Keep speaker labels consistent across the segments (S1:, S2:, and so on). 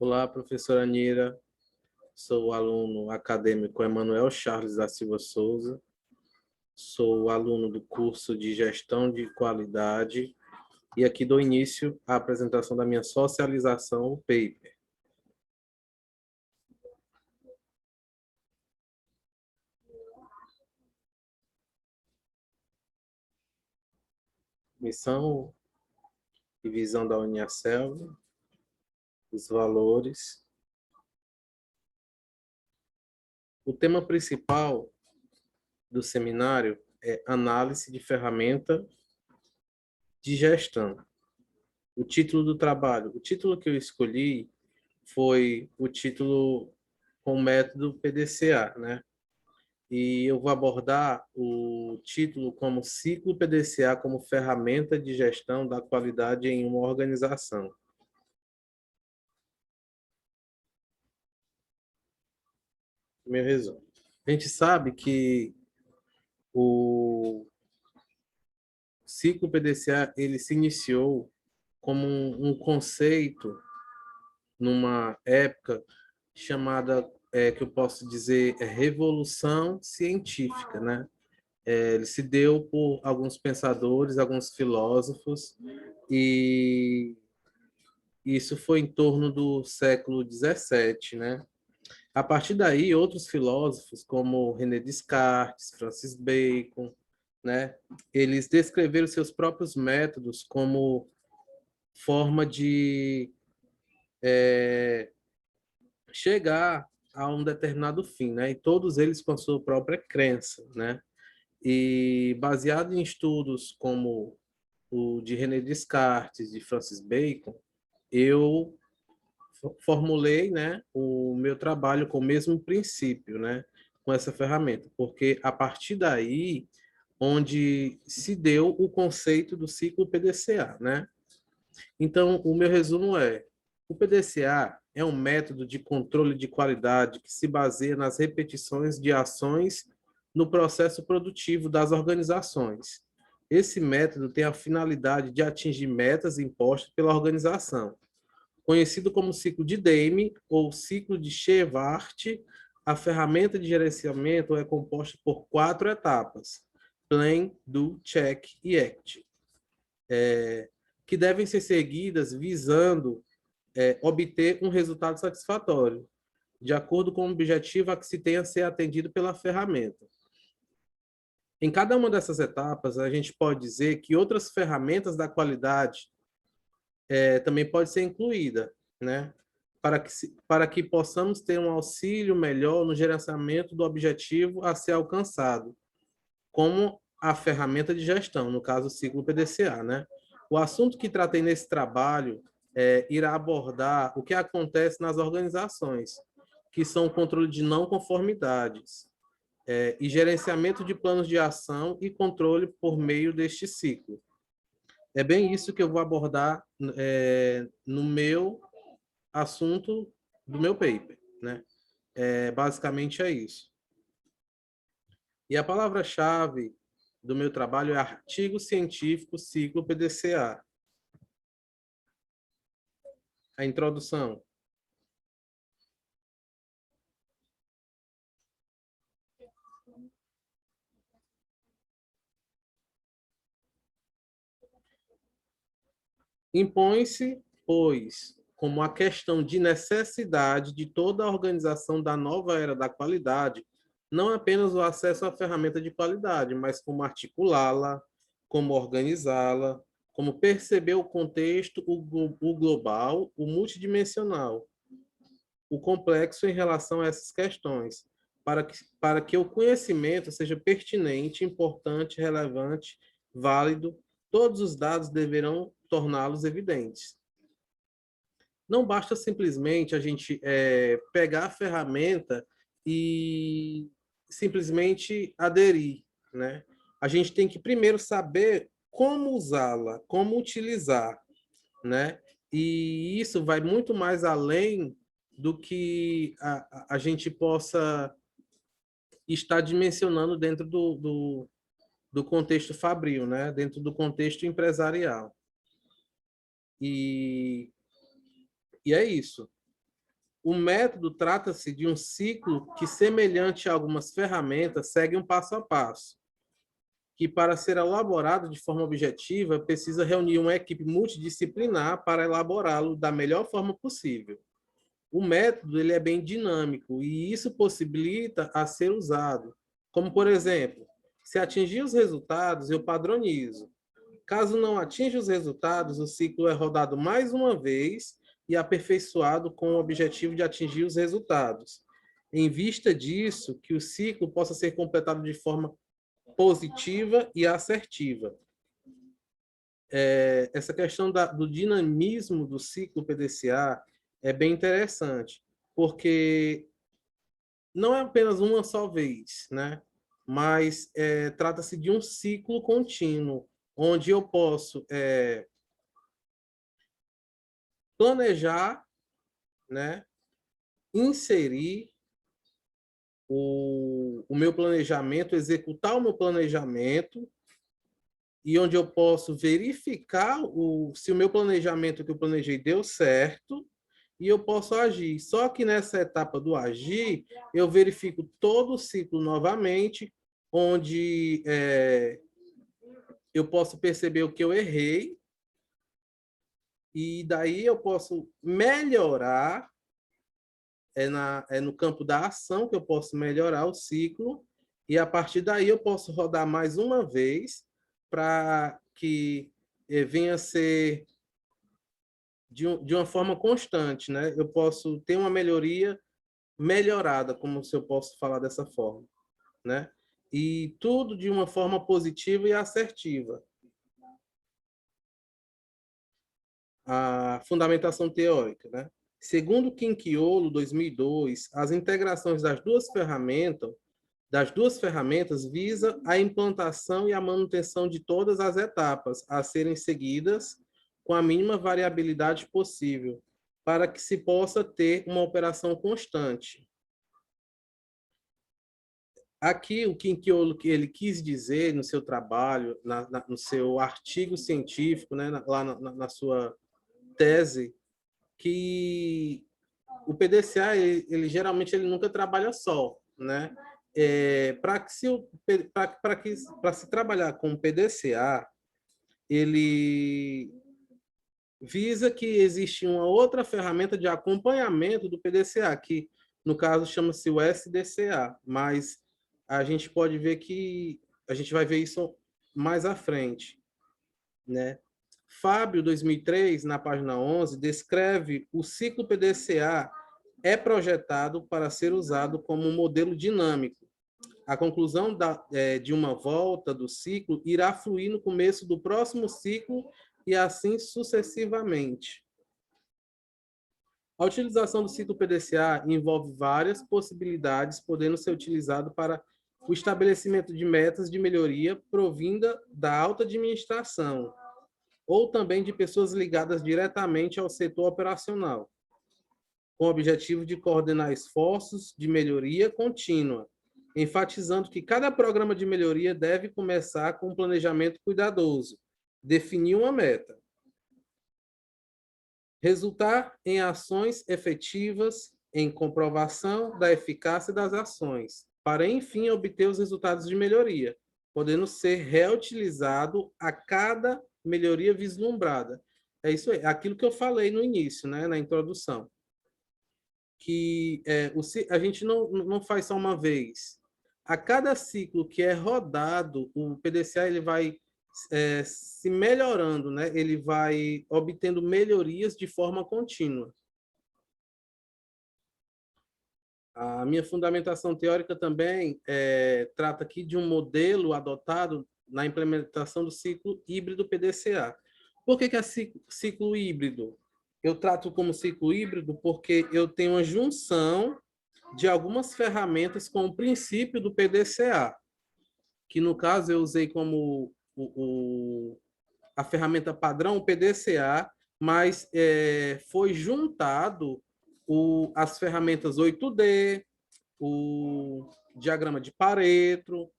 S1: Olá, professora Nira. Sou o aluno acadêmico Emanuel Charles da Silva Souza. Sou aluno do curso de Gestão de Qualidade e aqui dou início à apresentação da minha socialização, o paper. Missão e visão da Uniaselv, os valores. O tema principal do seminário é análise de ferramenta de gestão. O título do trabalho, o título que eu escolhi foi o título com o método PDCA, né? E eu vou abordar o título como ciclo PDCA como ferramenta de gestão da qualidade em uma organização. Meu resumo. A gente sabe que o ciclo PDCA ele se iniciou como um conceito numa época chamada, que eu posso dizer, revolução científica, né? Ele se deu por alguns pensadores, alguns filósofos, e isso foi em torno do século XVII, né? A partir daí, outros filósofos, como René Descartes, Francis Bacon, né? Eles descreveram seus próprios métodos como forma de chegar a um determinado fim, né? E todos eles com a sua própria crença, né? E baseado em estudos como o de René Descartes, de Francis Bacon, eu formulei, né, o meu trabalho com o mesmo princípio, né, com essa ferramenta, porque a partir daí onde se deu o conceito do ciclo PDCA, né? Então, o meu resumo é: o PDCA é um método de controle de qualidade que se baseia nas repetições de ações no processo produtivo das organizações. Esse método tem a finalidade de atingir metas impostas pela organização. Conhecido como ciclo de Dame ou ciclo de Shewhart, a ferramenta de gerenciamento é composta por 4 etapas: Plan, Do, Check e Act, que devem ser seguidas visando obter um resultado satisfatório, de acordo com o objetivo a que se tenha a ser atendido pela ferramenta. Em cada uma dessas etapas, a gente pode dizer que outras ferramentas da qualidade também pode ser incluída, né? Para que possamos ter um auxílio melhor no gerenciamento do objetivo a ser alcançado, como a ferramenta de gestão, no caso, o ciclo PDCA, né? O assunto que tratei nesse trabalho irá abordar o que acontece nas organizações, que são o controle de não conformidades, e gerenciamento de planos de ação e controle por meio deste ciclo. É bem isso que eu vou abordar no meu assunto do meu paper, né? Basicamente é isso. E a palavra-chave do meu trabalho é artigo científico ciclo PDCA. A introdução. Impõe-se, pois, como a questão de necessidade de toda a organização da nova era da qualidade, não apenas o acesso à ferramenta de qualidade, mas como articulá-la, como organizá-la, como perceber o contexto, o global, o multidimensional, o complexo em relação a essas questões, para que o conhecimento seja pertinente, importante, relevante, válido, todos os dados deverão torná-los evidentes. Não basta simplesmente a gente pegar a ferramenta e simplesmente aderir, né? A gente tem que primeiro saber como usá-la, como utilizar, né? E isso vai muito mais além do que a gente possa estar dimensionando dentro do contexto fabril, né? Dentro do contexto empresarial. E é isso. O método trata-se de um ciclo que, semelhante a algumas ferramentas, segue um passo a passo, que, para ser elaborado de forma objetiva, precisa reunir uma equipe multidisciplinar para elaborá-lo da melhor forma possível. O método ele é bem dinâmico e isso possibilita a ser usado. Como, por exemplo, se atingir os resultados, eu padronizo. Caso não atinja os resultados, o ciclo é rodado mais uma vez e aperfeiçoado com o objetivo de atingir os resultados. Em vista disso, que o ciclo possa ser completado de forma positiva e assertiva. Essa questão do dinamismo do ciclo PDCA é bem interessante, porque não é apenas uma só vez, né? Mas trata-se de um ciclo contínuo, onde eu posso planejar, né? Inserir o meu planejamento, executar o meu planejamento, e onde eu posso verificar se o meu planejamento que eu planejei deu certo, e eu posso agir. Só que nessa etapa do agir, eu verifico todo o ciclo novamente, onde eu posso perceber o que eu errei, e daí eu posso melhorar, no campo da ação que eu posso melhorar o ciclo, e a partir daí eu posso rodar mais uma vez para que venha a ser de uma forma constante, né? Eu posso ter uma melhoria melhorada, como se eu posso falar dessa forma, né? E tudo de uma forma positiva e assertiva. A fundamentação teórica, né? Segundo Quinquiolo, 2002, as integrações das duas ferramentas visa a implantação e a manutenção de todas as etapas a serem seguidas com a mínima variabilidade possível, para que se possa ter uma operação constante. Aqui, o Quinquiolo ele quis dizer no seu trabalho, no seu artigo científico, né, lá na sua tese, que o PDCA ele geralmente ele nunca trabalha só, né? Para se trabalhar com o PDCA, ele visa que existe uma outra ferramenta de acompanhamento do PDCA, que no caso chama-se o SDCA, mas a gente pode ver que a gente vai ver isso mais à frente, né? Fábio, 2003, na página 11, descreve o ciclo PDCA é projetado para ser usado como um modelo dinâmico. A conclusão de uma volta do ciclo irá fluir no começo do próximo ciclo e assim sucessivamente. A utilização do ciclo PDCA envolve várias possibilidades, podendo ser utilizado para o estabelecimento de metas de melhoria provinda da alta administração, ou também de pessoas ligadas diretamente ao setor operacional, com o objetivo de coordenar esforços de melhoria contínua, enfatizando que cada programa de melhoria deve começar com um planejamento cuidadoso, definir uma meta, resultar em ações efetivas, em comprovação da eficácia das ações, para, enfim, obter os resultados de melhoria, podendo ser reutilizado a cada melhoria vislumbrada. É isso aí, aquilo que eu falei no início, né, na introdução. Que a gente não faz só uma vez. A cada ciclo que é rodado, o PDCA ele vai se melhorando, né? Ele vai obtendo melhorias de forma contínua. A minha fundamentação teórica também trata aqui de um modelo adotado na implementação do ciclo híbrido PDCA. Por que é ciclo híbrido? Eu trato como ciclo híbrido porque eu tenho uma junção de algumas ferramentas com o princípio do PDCA, que no caso eu usei como a ferramenta padrão, o PDCA, mas foi juntado as ferramentas 8D, o diagrama de Pareto,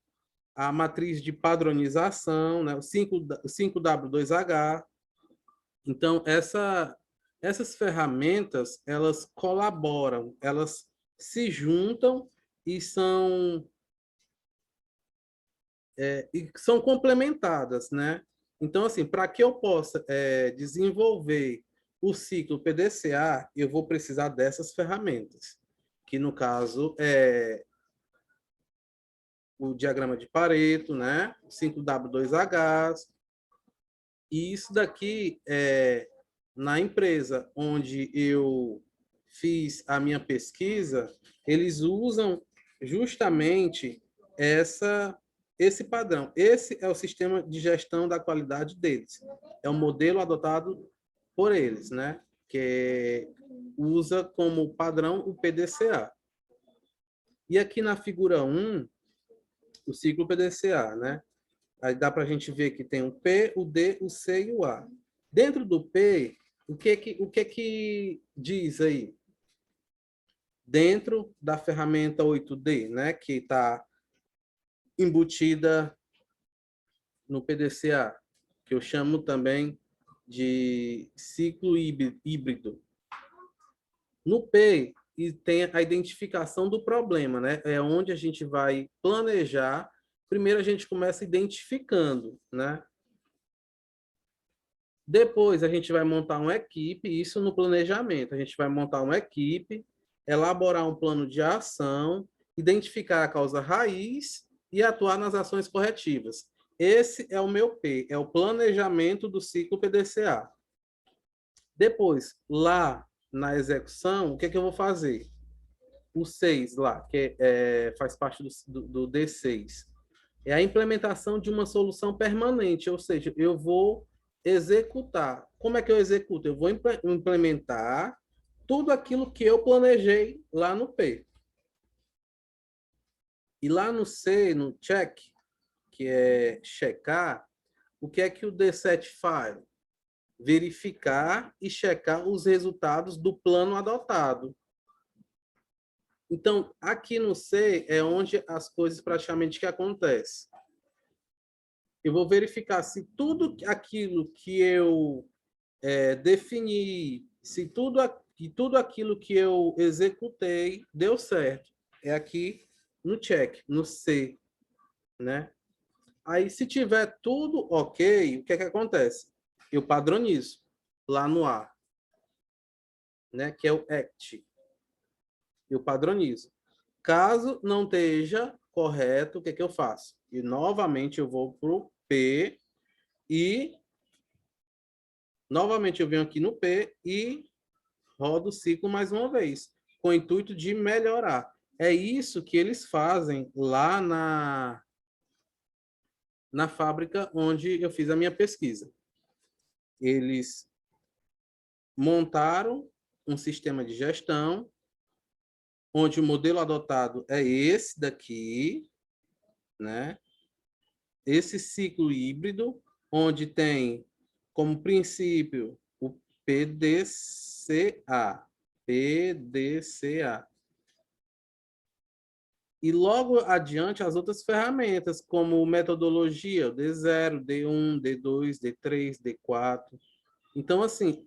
S1: a matriz de padronização, né, o 5W2H. Então, Essas ferramentas, elas colaboram, elas se juntam e são complementadas, né? Então, assim, para que eu possa desenvolver o ciclo PDCA, eu vou precisar dessas ferramentas, que no caso é o diagrama de Pareto, né? 5W2H. E isso daqui, na empresa onde eu fiz a minha pesquisa, eles usam justamente esse padrão. Esse é o sistema de gestão da qualidade deles. É o modelo adotado por eles, né? Que usa como padrão o PDCA. E aqui na figura 1, o ciclo PDCA, né? Aí dá para a gente ver que tem o P, o D, o C e o A. Dentro do P, o que diz aí? Dentro da ferramenta 8D, né, que está embutida no PDCA, que eu chamo também de ciclo híbrido. No P, e tem a identificação do problema, né? É onde a gente vai planejar. Primeiro a gente começa identificando, né? Depois a gente vai montar uma equipe, isso no planejamento. A gente vai montar uma equipe, elaborar um plano de ação, identificar a causa raiz e atuar nas ações corretivas. Esse é o meu P, é o planejamento do ciclo PDCA. Depois, lá na execução, o que é que eu vou fazer? O 6 lá, que faz parte do D6, é a implementação de uma solução permanente, ou seja, eu vou executar. Como é que eu executo? Eu vou implementar tudo aquilo que eu planejei lá no P. E lá no C, no check, que é checar, o que é que o D7 faz? Verificar e checar os resultados do plano adotado. Então, aqui no C é onde as coisas praticamente que acontecem. Eu vou verificar se tudo aquilo que eu defini, se tudo aquilo que eu executei deu certo. É aqui no check, no C, né? Aí, se tiver tudo ok, o que é que acontece? Eu padronizo lá no A, né? Que é o ACT. Eu padronizo. Caso não esteja correto, o que é que eu faço? E novamente eu vou para o P e novamente eu venho aqui no P e rodo o ciclo mais uma vez, com o intuito de melhorar. É isso que eles fazem lá na fábrica onde eu fiz a minha pesquisa. Eles montaram um sistema de gestão, onde o modelo adotado é esse daqui, né? Esse ciclo híbrido, onde tem como princípio o PDCA. PDCA. E logo adiante as outras ferramentas, como metodologia, o D0, D1, D2, D3, D4. Então, assim,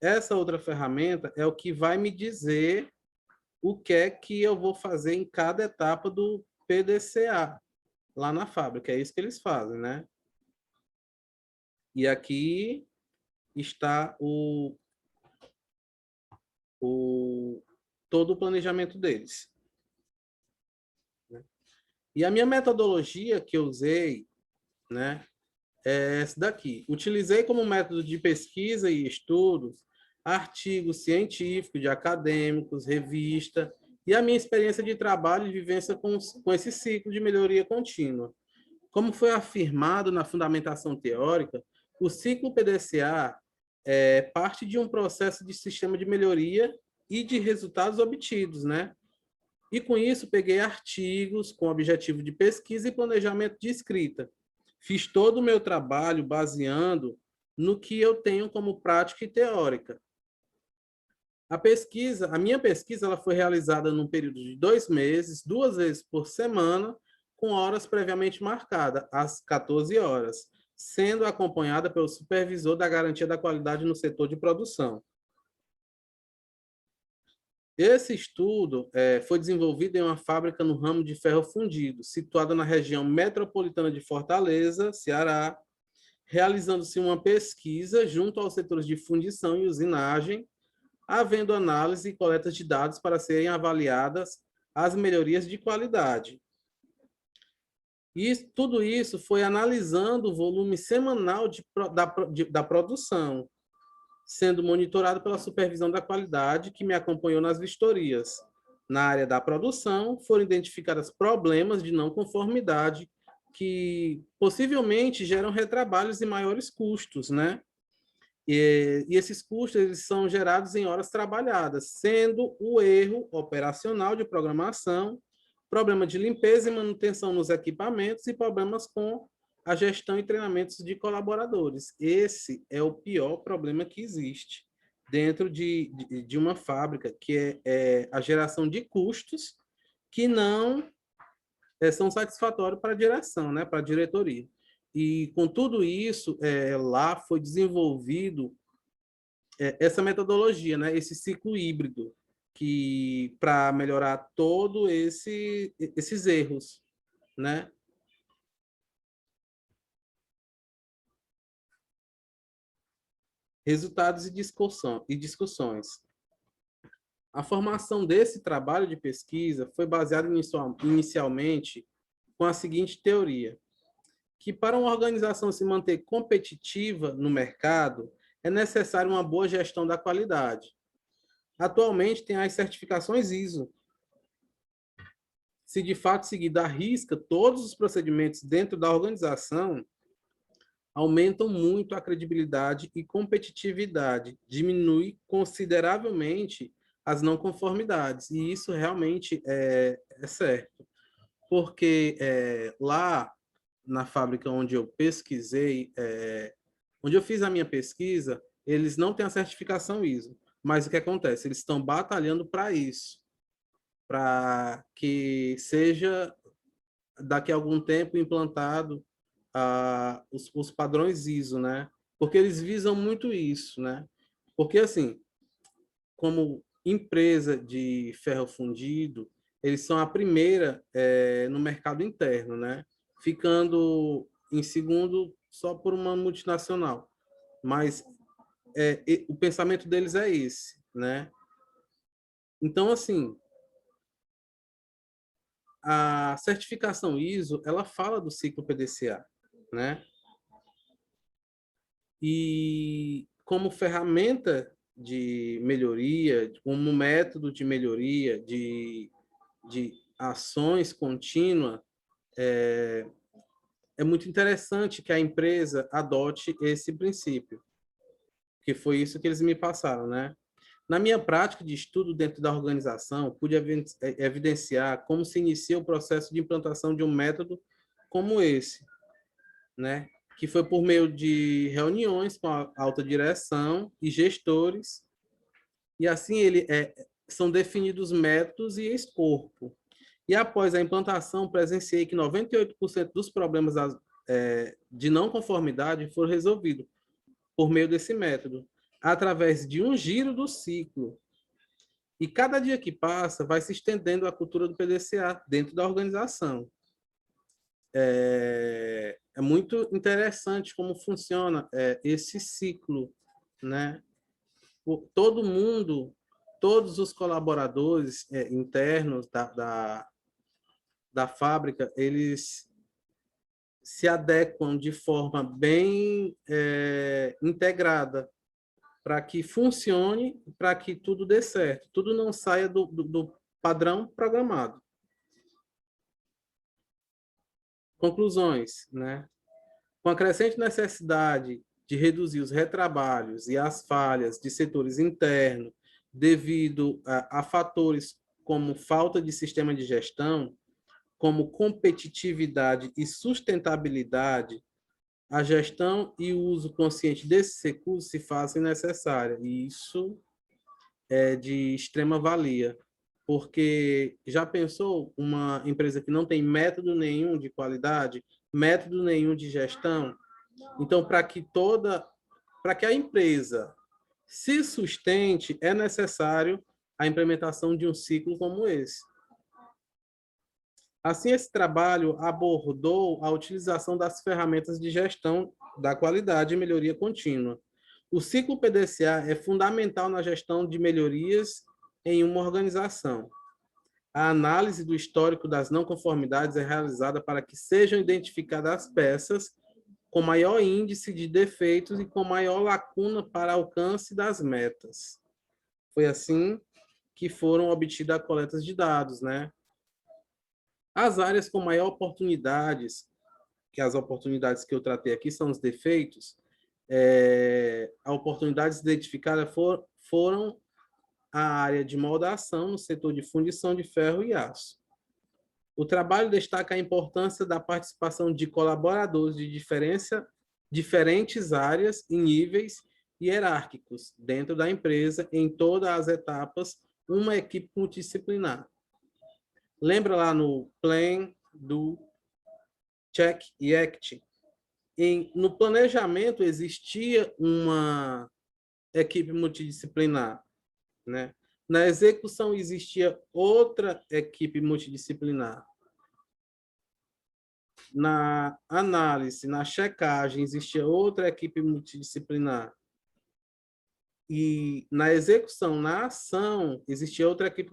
S1: essa outra ferramenta é o que vai me dizer o que é que eu vou fazer em cada etapa do PDCA, lá na fábrica. É isso que eles fazem, né? E aqui está todo o planejamento deles. E a minha metodologia que eu usei, né, é essa daqui. Utilizei como método de pesquisa e estudos artigos científicos de acadêmicos, revista, e a minha experiência de trabalho e vivência com esse ciclo de melhoria contínua. Como foi afirmado na fundamentação teórica, o ciclo PDCA é parte de um processo de sistema de melhoria e de resultados obtidos, né? E com isso peguei artigos com objetivo de pesquisa e planejamento de escrita. Fiz todo o meu trabalho baseando no que eu tenho como prática e teórica. A minha pesquisa, ela foi realizada num período de 2 meses, 2 vezes por semana, com horas previamente marcadas, às 14 horas. sendo acompanhada pelo supervisor da garantia da qualidade no setor de produção. Esse estudo foi desenvolvido em uma fábrica no ramo de ferro fundido, situada na região metropolitana de Fortaleza, Ceará, realizando-se uma pesquisa junto aos setores de fundição e usinagem, havendo análise e coleta de dados para serem avaliadas as melhorias de qualidade. E tudo isso foi analisando o volume semanal da produção, sendo monitorado pela supervisão da qualidade, que me acompanhou nas vistorias. Na área da produção, foram identificados problemas de não conformidade que possivelmente geram retrabalhos e maiores custos, né? E esses custos eles são gerados em horas trabalhadas, sendo o erro operacional de programação, problema de limpeza e manutenção nos equipamentos e problemas com a gestão e treinamentos de colaboradores. Esse é o pior problema que existe dentro de uma fábrica, que é a geração de custos que não são satisfatórios para a direção, né, para a diretoria. E com tudo isso, lá foi desenvolvido essa metodologia, né, esse ciclo híbrido, que para melhorar todo esses erros, né? Resultados e discussões. A formação desse trabalho de pesquisa foi baseada inicialmente com a seguinte teoria: que para uma organização se manter competitiva no mercado, é necessário uma boa gestão da qualidade. Atualmente tem as certificações ISO. Se de fato seguir à risca todos os procedimentos dentro da organização, aumentam muito a credibilidade e competitividade, diminui consideravelmente as não conformidades, e isso realmente é certo, porque lá na fábrica onde eu pesquisei, onde eu fiz a minha pesquisa, eles não têm a certificação ISO, mas o que acontece? Eles estão batalhando para isso, para que seja daqui a algum tempo implantado os padrões ISO, né? Porque eles visam muito isso, né? Porque, assim, como empresa de ferro fundido, eles são a primeira no mercado interno, né? Ficando em segundo só por uma multinacional. Mas o pensamento deles é esse, né? Então, assim, a certificação ISO, ela fala do ciclo PDCA, né? E como ferramenta de melhoria, como método de melhoria, de ações contínuas, é muito interessante que a empresa adote esse princípio, que foi isso que eles me passaram, né? Na minha prática de estudo dentro da organização, pude evidenciar como se inicia o processo de implantação de um método como esse, né? Que foi por meio de reuniões com a alta direção e gestores, e assim são definidos métodos e escopo. E após a implantação, presenciei que 98% dos problemas de não conformidade foram resolvidos por meio desse método, através de um giro do ciclo. E cada dia que passa, vai se estendendo a cultura do PDCA dentro da organização. É muito interessante como funciona esse ciclo, né? Todo mundo, todos os colaboradores internos da fábrica, eles se adequam de forma bem integrada para que funcione, para que tudo dê certo, tudo não saia do padrão programado. Conclusões, né? Com a crescente necessidade de reduzir os retrabalhos e as falhas de setores internos devido a fatores como falta de sistema de gestão, como competitividade e sustentabilidade, a gestão e o uso consciente desses recursos se fazem necessária. E isso é de extrema valia, porque já pensou uma empresa que não tem método nenhum de qualidade, método nenhum de gestão? Então, para que a empresa se sustente, é necessário a implementação de um ciclo como esse. Assim, esse trabalho abordou a utilização das ferramentas de gestão da qualidade e melhoria contínua. O ciclo PDCA é fundamental na gestão de melhorias em uma organização. A análise do histórico das não conformidades é realizada para que sejam identificadas as peças com maior índice de defeitos e com maior lacuna para alcance das metas. Foi assim que foram obtidas as coletas de dados, né? As áreas com maior oportunidades, que as oportunidades que eu tratei aqui são os defeitos, as oportunidades identificadas foram a área de moldação no setor de fundição de ferro e aço. O trabalho destaca a importância da participação de colaboradores de diferentes áreas e níveis hierárquicos dentro da empresa, em todas as etapas, uma equipe multidisciplinar. Lembra lá no Plan, Do, Check e Act? No planejamento existia uma equipe multidisciplinar, né? Na execução existia outra equipe multidisciplinar. Na análise, na checagem, existia outra equipe multidisciplinar. E na execução, na ação, existia outra equipe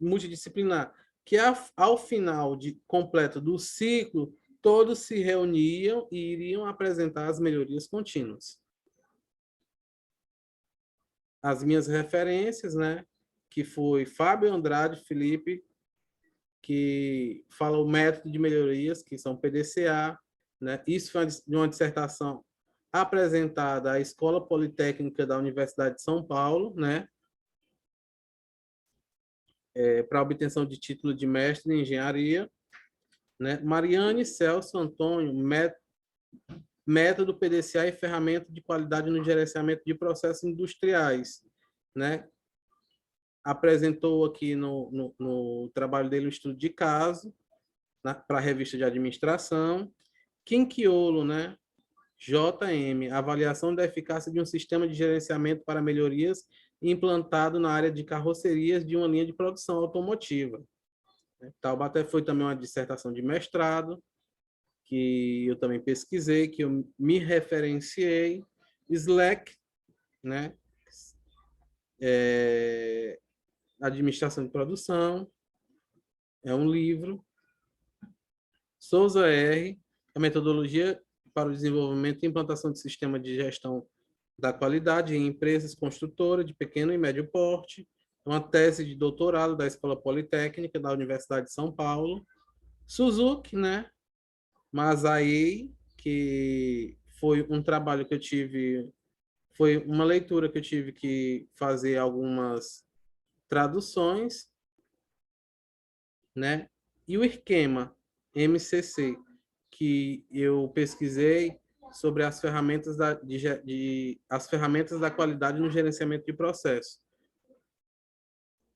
S1: multidisciplinar, que ao final completo do ciclo, todos se reuniam e iriam apresentar as melhorias contínuas. As minhas referências, né, que foi Fábio Andrade Felipe, que fala o método de melhorias, que são PDCA, né? Isso foi de uma dissertação apresentada à Escola Politécnica da Universidade de São Paulo, né? Para obtenção de título de mestre em engenharia, né? Mariane Celso Antônio, método PDCA e ferramenta de qualidade no gerenciamento de processos industriais, né? Apresentou aqui no trabalho dele o estudo de caso, né, para a revista de administração. Quinquiolo, né? JM, avaliação da eficácia de um sistema de gerenciamento para melhorias implantado na área de carrocerias de uma linha de produção automotiva. Taubaté foi também uma dissertação de mestrado, que eu também pesquisei, que eu me referenciei. Slack, né? Administração de produção, é um livro. Souza R., a metodologia para o desenvolvimento e implantação de sistema de gestão da qualidade em empresas construtoras de pequeno e médio porte, uma tese de doutorado da Escola Politécnica da Universidade de São Paulo. Suzuki, né? Masai, que foi um trabalho que eu tive, foi uma leitura que eu tive que fazer algumas traduções, né? E o esquema MCC, que eu pesquisei sobre as ferramentas as ferramentas da qualidade no gerenciamento de processo.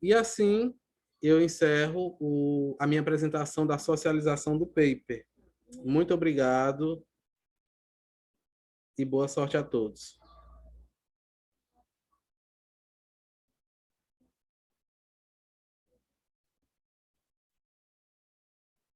S1: E assim eu encerro a minha apresentação da socialização do paper. Muito obrigado e boa sorte a todos.